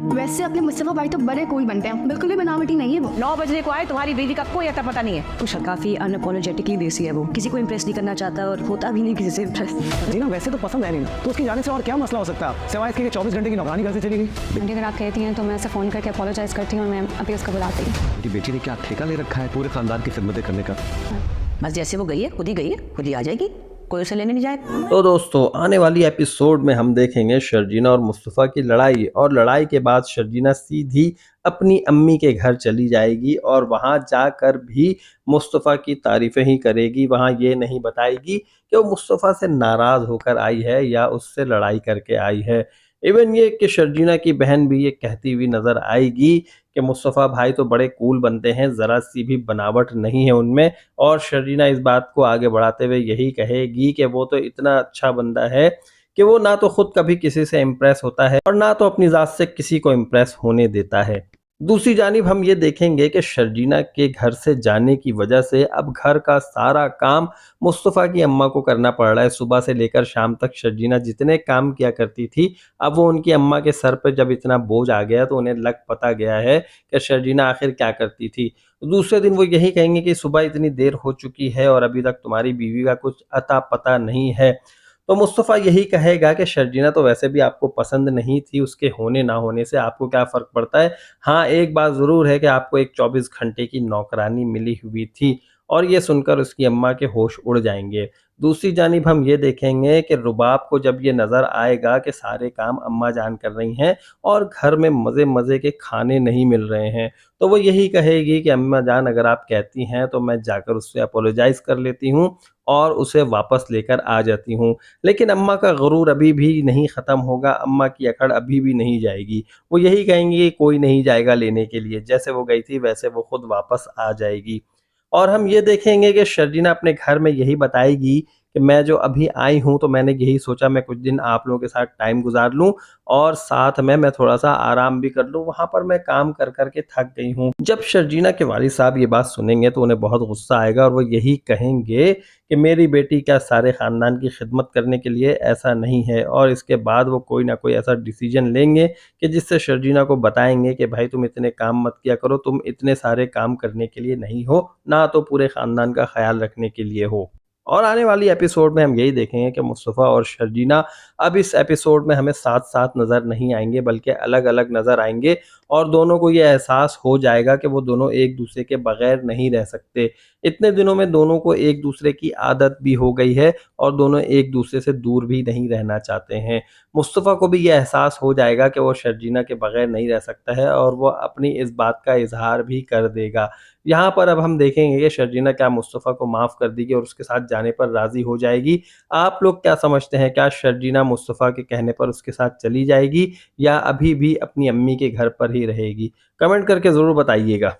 वैसे अपने मुस्तफा भाई तो बड़े कूल बनते हैं, बिल्कुल भी बनावटी नहीं है वो। 9 बजने को आए, तुम्हारी बीवी का कोई अता पता नहीं है। कुछ काफी अनअपोलोजेटिकली देसी है वो, किसी को इम्प्रेस नहीं करना चाहता और होता भी नहीं किसी से इम्प्रेस। जीना वैसे तो पसंद है नहीं, तो उसके जाने से और क्या मसला हो सकता है, सिवाय इसके कि 24 घंटे की नौकरानी घर से चली गई। आंटी अगर आप कहती हैं तो मैं उसे फ़ोन करके अपोलोजाइज करती हूँ और मैं अभी उसको बुलाती हूँ। मेरी बेटी ने क्या ठेका ले रखा है पूरे खानदान की खिदमतें करने का। बस जैसे वो गई है, खुद ही गई है, खुद ही आ जाएगी, कोई उसे लेने नहीं जाएगा। तो दोस्तों, आने वाली एपिसोड में हम देखेंगे शर्जीना और मुस्तफ़ा की लड़ाई, और लड़ाई के बाद शर्जीना सीधी अपनी अम्मी के घर चली जाएगी और वहां जाकर भी मुस्तफ़ा की तारीफ़ें ही करेगी। वहां ये नहीं बताएगी कि वो मुस्तफ़ा से नाराज़ होकर आई है या उससे लड़ाई करके आई है। इवन ये कि शर्जीना की बहन भी ये कहती हुई नज़र आएगी कि मुस्तफ़ा भाई तो बड़े कूल बनते हैं, ज़रा सी भी बनावट नहीं है उनमें। और शर्जीना इस बात को आगे बढ़ाते हुए यही कहेगी कि वो तो इतना अच्छा बंदा है कि वो ना तो खुद कभी किसी से इम्प्रेस होता है और ना तो अपनी ज़ात से किसी को इम्प्रेस होने देता है। दूसरी जानिब हम ये देखेंगे कि शर्जीना के घर से जाने की वजह से अब घर का सारा काम मुस्तफ़ा की अम्मा को करना पड़ रहा है। सुबह से लेकर शाम तक शर्जीना जितने काम किया करती थी, अब वो उनकी अम्मा के सर पर जब इतना बोझ आ गया तो उन्हें लग पता गया है कि शर्जीना आखिर क्या करती थी। दूसरे दिन वो यही कहेंगे कि सुबह इतनी देर हो चुकी है और अभी तक तुम्हारी बीवी का कुछ अता पता नहीं है। तो मुस्तफ़ा यही कहेगा कि शर्जीना तो वैसे भी आपको पसंद नहीं थी, उसके होने ना होने से आपको क्या फ़र्क पड़ता है। हाँ, एक बात ज़रूर है कि आपको एक 24 घंटे की नौकरानी मिली हुई थी। और ये सुनकर उसकी अम्मा के होश उड़ जाएंगे। दूसरी जानिब हम ये देखेंगे कि रुबाब को जब ये नज़र आएगा कि सारे काम अम्मा जान कर रही हैं और घर में मज़े मज़े के खाने नहीं मिल रहे हैं, तो वो यही कहेगी कि अम्मा जान अगर आप कहती हैं तो मैं जाकर उससे अपोलोजाइज़ कर लेती हूँ और उसे वापस लेकर आ जाती हूँ। लेकिन अम्मा का गुरूर अभी भी नहीं ख़त्म होगा, अम्मा की अकड़ अभी भी नहीं जाएगी। वो यही कहेंगी कि कोई नहीं जाएगा लेने के लिए, जैसे वो गई थी वैसे वो खुद वापस आ जाएगी। और हम ये देखेंगे कि शर्जीना अपने घर में यही बताएगी कि मैं जो अभी आई हूँ तो मैंने यही सोचा मैं कुछ दिन आप लोगों के साथ टाइम गुजार लूँ और साथ में मैं थोड़ा सा आराम भी कर लूँ, वहाँ पर मैं काम कर कर के थक गई हूँ। जब शर्जीना के वालिद साहब ये बात सुनेंगे तो उन्हें बहुत गुस्सा आएगा और वो यही कहेंगे कि मेरी बेटी क्या सारे ख़ानदान की खिदमत करने के लिए, ऐसा नहीं है। और इसके बाद वो कोई ना कोई ऐसा डिसीजन लेंगे कि जिससे शर्जीना को बताएंगे कि भाई तुम इतने काम मत किया करो, तुम इतने सारे काम करने के लिए नहीं हो, ना तो पूरे ख़ानदान का ख्याल रखने के लिए हो। और आने वाली एपिसोड में हम यही देखेंगे कि मुस्तफ़ा और शर्जीना अब इस एपिसोड में हमें साथ-साथ नज़र नहीं आएँगे बल्कि अलग-अलग नज़र आएँगे और दोनों को ये एहसास हो जाएगा कि वो दोनों एक-दूसरे के बगैर नहीं रह सकते। इतने दिनों में दोनों को एक-दूसरे की आदत भी हो गई है और दोनों एक-दूसरे से दूर भी नहीं रहना चाहते हैं। मुस्तफ़ा को भी ये एहसास हो जाएगा कि वो शर्जीना के बगैर नहीं रह सकता है और वो अपनी इस बात का इज़हार भी कर देगा। यहाँ पर अब हम देखेंगे कि शर्जीना क्या मुस्तफ़ा को माफ़ कर देगी और उसके साथ जाने पर राज़ी हो जाएगी। आप लोग क्या समझते हैं, क्या शर्जीना मुस्तफ़ा के कहने पर उसके साथ चली जाएगी या अभी भी अपनी अम्मी के घर पर ही रहेगी? कमेंट करके ज़रूर बताइएगा।